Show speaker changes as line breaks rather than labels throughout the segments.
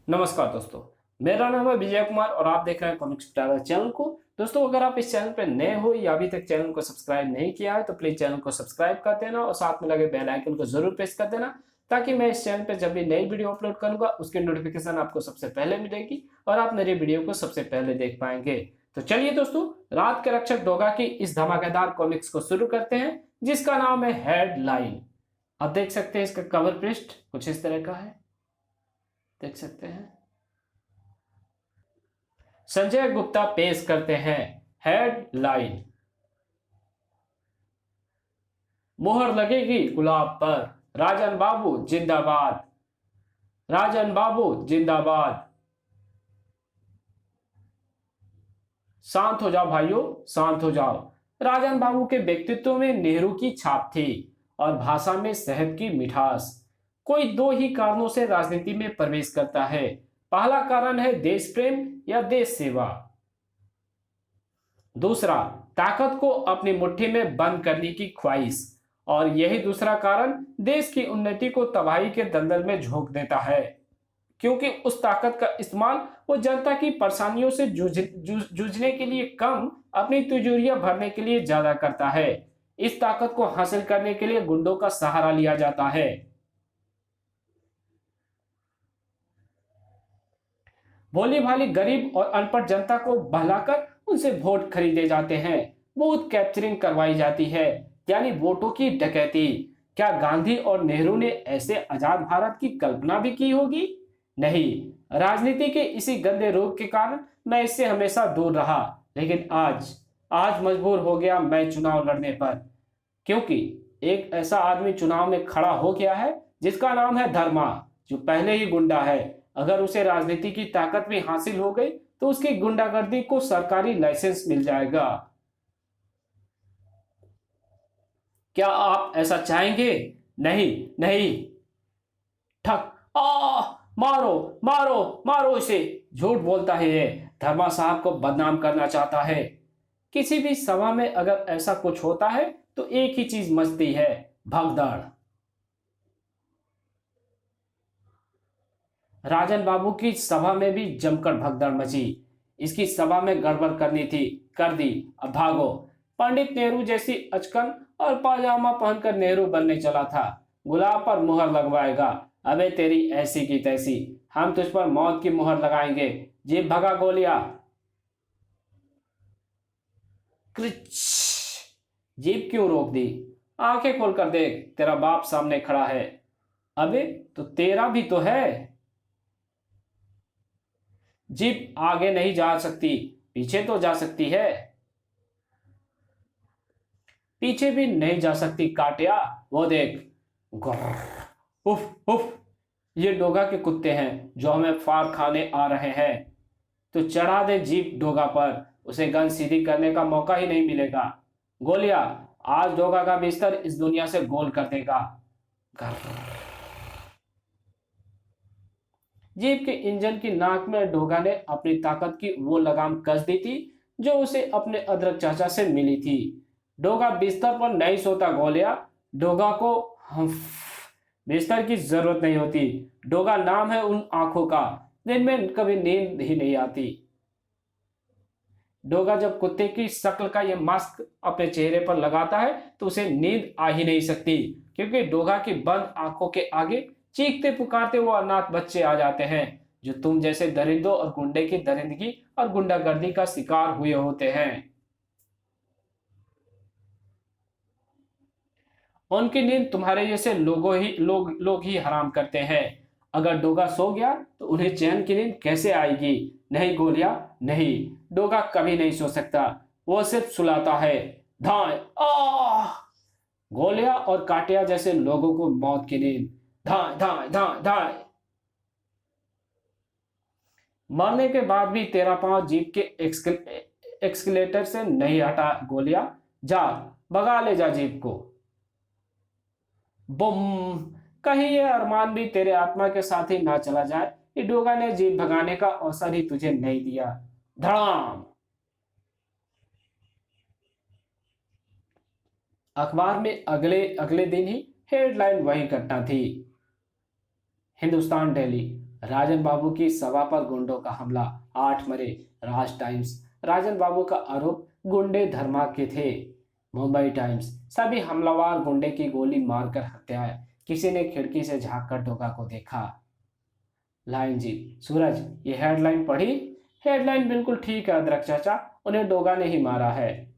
नमस्कार दोस्तों, मेरा नाम है विजय कुमार और आप देख रहे हैं कॉमिक्स पिटारा चैनल को। दोस्तों, अगर आप इस चैनल पर नए हो या अभी तक चैनल को सब्सक्राइब नहीं किया है तो प्लीज चैनल को सब्सक्राइब कर देना और साथ में लगे बेल आइकन को जरूर प्रेस कर देना, ताकि मैं इस चैनल पर जब भी नई वीडियो अपलोड करूंगा उसकी नोटिफिकेशन आपको सबसे पहले मिलेगी और आप मेरी वीडियो को सबसे पहले देख पाएंगे। तो चलिए दोस्तों, रात के रक्षक डोगा की इस धमाकेदार कॉमिक्स को शुरू करते हैं, जिसका नाम है हेडलाइन। आप देख सकते हैं इसका कवर पृष्ठ कुछ इस तरह का है, देख सकते हैं। संजय गुप्ता पेश करते हैं हेडलाइन। मोहर लगेगी गुलाब पर, राजन बाबू जिंदाबाद, राजन बाबू जिंदाबाद। शांत हो जाओ भाइयों, शांत हो जाओ। राजन बाबू के व्यक्तित्व में नेहरू की छाप थी और भाषा में शहद की मिठास। कोई दो ही कारणों से राजनीति में प्रवेश करता है। पहला कारण है देश प्रेम या देश सेवा। दूसरा, ताकत को अपनी मुट्ठी में बंद करने की ख्वाहिश। और यही दूसरा कारण देश की उन्नति को तबाही के दलदल में झोंक देता है, क्योंकि उस ताकत का इस्तेमाल वो जनता की परेशानियों से जूझने के लिए कम, अपनी तिजोरियां भरने के लिए ज्यादा करता है। इस ताकत को हासिल करने के लिए गुंडों का सहारा लिया जाता है। भोली भाली गरीब और अनपढ़ जनता को बहलाकर उनसे वोट खरीदे जाते हैं। बूथ कैप्चरिंग करवाई जाती है, यानी वोटों की डकैती। क्या गांधी और नेहरू ने ऐसे आजाद भारत की कल्पना भी की होगी? नहीं। राजनीति के इसी गंदे रोग के कारण मैं इससे हमेशा दूर रहा, लेकिन आज आज मजबूर हो गया मैं चुनाव लड़ने पर, क्योंकि एक ऐसा आदमी चुनाव में खड़ा हो गया है जिसका नाम है धर्मा, जो पहले ही गुंडा है। अगर उसे राजनीति की ताकत भी हासिल हो गई तो उसकी गुंडागर्दी को सरकारी लाइसेंस मिल जाएगा। क्या आप ऐसा चाहेंगे? नहीं, नहीं। ठक। मारो मारो मारो इसे। झूठ बोलता है ये, धर्मा साहब को बदनाम करना चाहता है। किसी भी सभा में अगर ऐसा कुछ होता है तो एक ही चीज मचती है, भगदड़। राजन बाबू की सभा में भी जमकर भगदड़ मची। इसकी सभा में गड़बड़ करनी थी, कर दी, अब भागो। पंडित नेहरू जैसी अचकन और पाजामा पहनकर नेहरू बनने चला था। गुलाब पर मुहर लगवाएगा। अबे तेरी ऐसी की तैसी, हम तुझ पर मौत की मुहर लगाएंगे। जीप भगा गोलियां। क्रिच। जीप क्यों रोक दी? आंखें खोलकर देख, तेरा बाप सामने खड़ा है। अबे तो तेरा भी तो है। जीप आगे नहीं जा सकती, पीछे तो जा सकती है। पीछे भी नहीं जा सकती काटिया, वो देख। उफ उफ। ये डोगा के कुत्ते हैं जो हमें फार खाने आ रहे हैं। तो चढ़ा दे जीप डोगा पर, उसे गन सीधी करने का मौका ही नहीं मिलेगा। गोलियां, आज डोगा का बिस्तर इस दुनिया से गोल कर देगा। जीप के इंजन की नाक में डोगा ने अपनी ताकत की वो लगाम कस दी थी जो उसे अपने अदरक चाचा से मिली थी। डोगा बिस्तर पर नहीं सोता गोलिया। डोगा को बिस्तर की जरूरत नहीं होती। डोगा नाम है उन आंखों का जिनमें कभी नींद ही नहीं आती। डोगा जब कुत्ते की शक्ल का यह मास्क अपने चेहरे पर लगाता है तो उसे नींद आ ही नहीं सकती, क्योंकि डोगा की बंद आंखों के आगे चीखते पुकारते वो अनाथ बच्चे आ जाते हैं, जो तुम जैसे दरिंदों और गुंडे की दरिंदगी और गुंडागर्दी का शिकार हुए होते हैं। उनकी नींद तुम्हारे जैसे लोग ही हराम करते हैं। अगर डोगा सो गया तो उन्हें चैन की नींद कैसे आएगी? नहीं गोलिया, नहीं। डोगा कभी नहीं सो सकता, वो सिर्फ सुलाता है। धाए आ गोलिया और काटिया जैसे लोगों को मौत की नींद। धाए धाए धाए धाए। मरने के बाद भी तेरा पांव जीप के एक्सकलेटर से नहीं हटा गोलिया। जा भगा ले जा जीप को। बुम। कहीं ये अरमान भी तेरे आत्मा के साथ ही ना चला जाए। ये डोगा ने जीप भगाने का अवसर ही तुझे नहीं दिया। धड़ाम। अखबार में अगले अगले दिन ही हेडलाइन वही घटना थी। हिंदुस्तान डेली, राजन बाबू की सभा पर गुंडों का हमला, 8 मरे। राज टाइम्स, राजन बाबू का आरोप गुंडे धर्मा के थे। मुंबई टाइम्स, सभी हमलावर गुंडे की गोली मारकर हत्या है, किसी ने खिड़की से झांककर डोगा को देखा। लाइन जी, सूरज, ये हेडलाइन पढ़ी? हेडलाइन बिल्कुल ठीक है अदरक चाचा, उन्हें डोगा ने ही मारा है।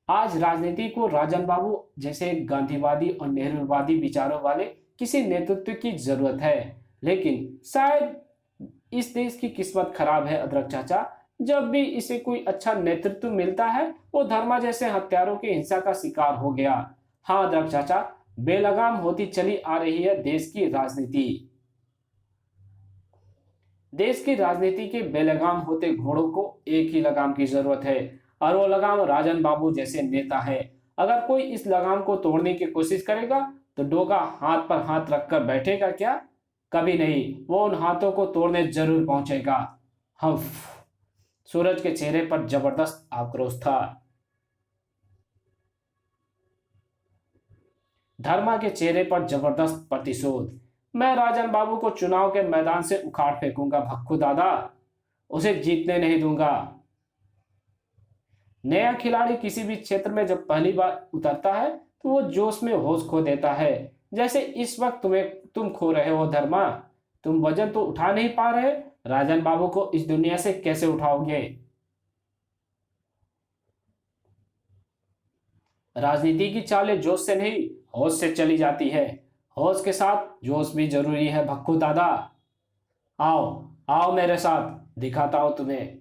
आज राजनीति को राजन बाबू जैसे गांधीवादी और नेहरूवादी विचारों वाले किसी नेतृत्व की जरूरत है, लेकिन शायद इस देश की किस्मत खराब है अदरक चाचा। जब भी इसे कोई अच्छा नेतृत्व मिलता है वो धर्मा जैसे हत्यारों की हिंसा का शिकार हो गया। हाँ अदरक चाचा, बेलगाम होती चली आ रही है देश की राजनीति। देश की राजनीति के बेलगाम होते घोड़ों को एक ही लगाम की जरूरत है, और वो लगाम राजन बाबू जैसे नेता है। अगर कोई इस लगाम को तोड़ने की कोशिश करेगा तो डोगा हाथ पर हाथ रखकर बैठेगा क्या? कभी नहीं, वो उन हाथों को तोड़ने जरूर पहुंचेगा। हम सूरज के चेहरे पर जबरदस्त आक्रोश था। धर्मा के चेहरे पर जबरदस्त प्रतिशोध। मैं राजन बाबू को चुनाव के मैदान से उखाड़ फेंकूंगा भक्कू दादा, उसे जीतने नहीं दूंगा। नया खिलाड़ी किसी भी क्षेत्र में जब पहली बार उतरता है तो वो जोश में होश खो देता है, जैसे इस वक्त तुम खो रहे हो धर्मा। तुम वजन तो उठा नहीं पा रहे, राजन बाबू को इस दुनिया से कैसे उठाओगे? राजनीति की चालें जोश से नहीं होश से चली जाती है, होश के साथ जोश भी जरूरी है भक्कू दादा। आओ आओ मेरे साथ, दिखाता हूं तुम्हें।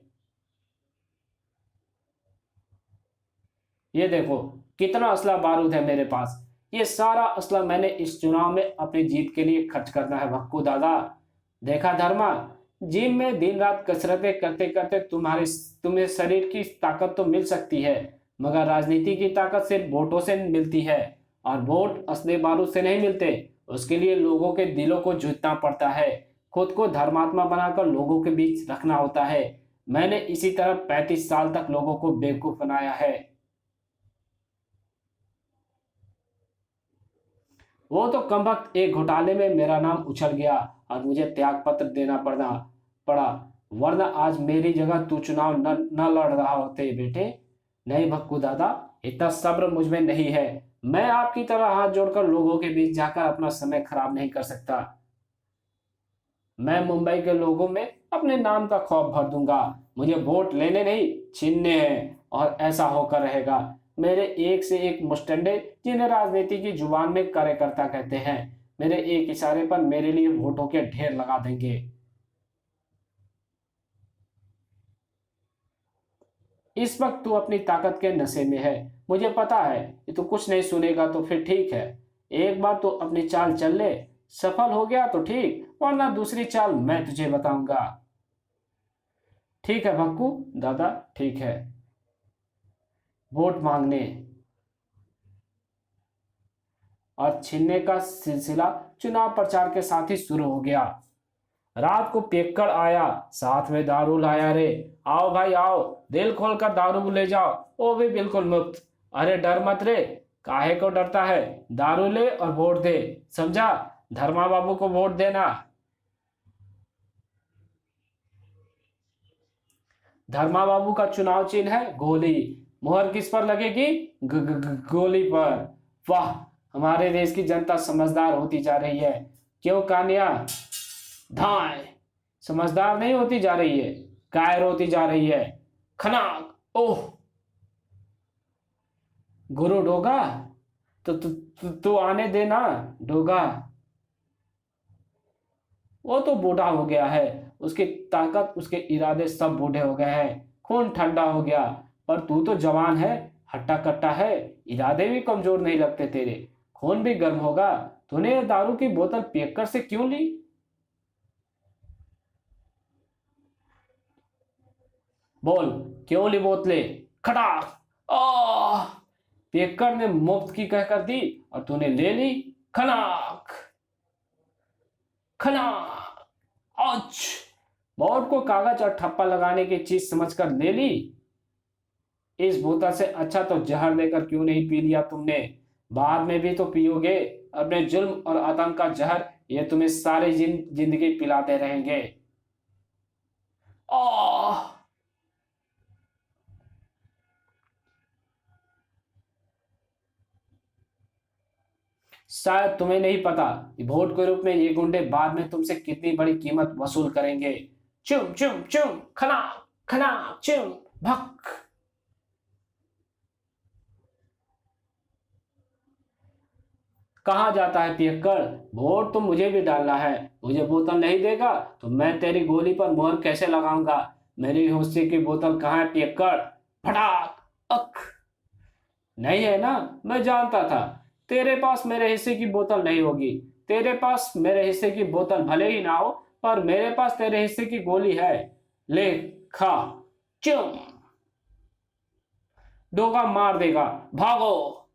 ये देखो कितना असला बारूद है मेरे पास। ये सारा असला मैंने इस चुनाव में अपनी जीत के लिए खर्च करना है भक्कू दादा। देखा धर्मा, जिम में दिन रात कसरतें करते करते तुम्हें शरीर की ताकत तो मिल सकती है, मगर राजनीति की ताकत सिर्फ वोटों से मिलती है, और वोट असली बारूद से नहीं मिलते। उसके लिए लोगों के दिलों को जीतना पड़ता है, खुद को धर्मात्मा बनाकर लोगों के बीच रखना होता है। मैंने इसी तरह 35 साल तक लोगों को बेवकूफ बनाया है। वो तो कमबख्त एक घोटाले में मेरा नाम उछल गया और मुझे त्याग पत्र देना पड़ा, वरना आज मेरी जगह तू चुनाव न लड़ रहा होते बेटे। नहीं भक्कू दादा, इतना सब्र मुझ में नहीं है। मैं आपकी तरह हाथ जोड़कर लोगों के बीच जाकर अपना समय खराब नहीं कर सकता। मैं मुंबई के लोगों में अपने नाम का खौफ भर दूंगा। मुझे वोट लेने नहीं छीनने हैं, और ऐसा होकर रहेगा। मेरे एक से एक मुस्टंडे, जिन्हें राजनीति की जुबान में कार्यकर्ता कहते हैं, मेरे एक इशारे पर मेरे लिए वोटों के ढेर लगा देंगे। इस वक्त तू अपनी ताकत के नशे में है, मुझे पता है कि तू कुछ नहीं सुनेगा तो फिर ठीक है। एक बार तो अपनी चाल चल ले, सफल हो गया तो ठीक, वरना दूसरी चाल मैं तुझे बताऊंगा। ठीक है भक्कू दादा, ठीक है। वोट मांगने और छीनने का सिलसिला चुनाव प्रचार के साथ ही शुरू हो गया। रात को पियक्कड़ आया, साथ में दारू लाया रे। आओ भाई आओ, दिल खोलकर दारू ले जाओ, वो भी बिल्कुल मुफ्त। अरे डर मत रे, काहे को डरता है? दारू ले और वोट दे, समझा? धर्मा बाबू को वोट देना। धर्मा बाबू का चुनाव चिन्ह है गोली। मोहर किस पर लगेगी? गोली पर। वाह, हमारे देश की जनता समझदार होती जा रही है। क्यों कान्या? धाय, समझदार नहीं होती जा रही है, कायर होती जा रही है। खनाक, ओह गुरु डोगा, तो आने देना डोगा। वो तो बूढ़ा हो गया है, उसकी ताकत उसके इरादे सब बूढ़े हो गए हैं, खून ठंडा हो गया। पर तू तो जवान है, हट्टा कट्टा है, इरादे भी कमजोर नहीं लगते तेरे, खून भी गर्म होगा। तूने ये दारू की बोतल पियक्कर से क्यों ली? बोल, क्यों ली बोतले? खटाक, आह! पियक्कर ने मुफ्त की कहकर दी और तूने ले ली। खनाक खनाक, औच! बोर्ड को कागज और ठप्पा लगाने की चीज समझकर ले ली। इस बोतल से अच्छा तो जहर लेकर क्यों नहीं पी लिया तुमने? बाद में भी तो पियोगे। अपने जुल्म और आतंक का जहर ये तुम्हें सारी जिंदगी पिलाते रहेंगे। आह! शायद तुम्हें नहीं पता कि भोट के रूप में ये गुंडे बाद में तुमसे कितनी बड़ी कीमत वसूल करेंगे। चुम चुम चुम, खना खना, चुम, भक। कहाँ जाता है पियक्कड़? वोट तो मुझे भी डालना है। मुझे बोतल नहीं देगा तो मैं तेरी गोली पर मुहर कैसे लगाऊंगा? मेरी हिस्से की बोतल कहाँ है पियक्कड़? फटाक। अक। नहीं है ना? मैं जानता था तेरे पास मेरे हिस्से की बोतल नहीं होगी। तेरे पास मेरे हिस्से की बोतल भले ही ना हो, पर मेरे पास तेरे हिस्से की गोली है। ले, खा। चुम। डोगा मार देगा, भागो।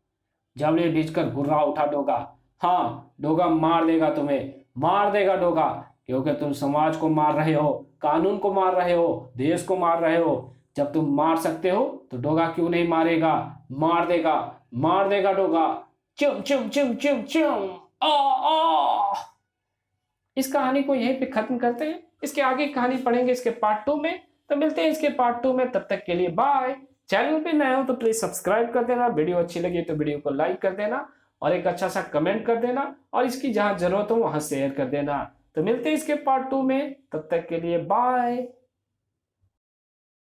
जबड़े बीचकर गुर्रा उठा डोगा। हाँ, डोगा मार देगा तुम्हें, मार देगा डोगा। क्योंकि तुम समाज को मार रहे हो, कानून को मार रहे हो, देश को मार रहे हो। जब तुम मार सकते हो तो डोगा क्यों नहीं मारेगा? मार देगा, मार देगा डोगा। चुम चुम चुम चुम चुम। आ आ। इस कहानी को यहीं पे खत्म करते हैं। इसके आगे कहानी पढ़ेंगे इसके पार्ट 2 में। तो मिलते हैं इसके पार्ट 2 में, तब तक के लिए बाय। चैनल पे नए हो तो प्लीज सब्सक्राइब कर देना, वीडियो अच्छी लगी तो वीडियो को लाइक कर देना और एक अच्छा सा कमेंट कर देना, और इसकी जहां जरूरत हो वहां शेयर कर देना। तो मिलते हैं इसके पार्ट 2 में, तब तक के लिए बाय।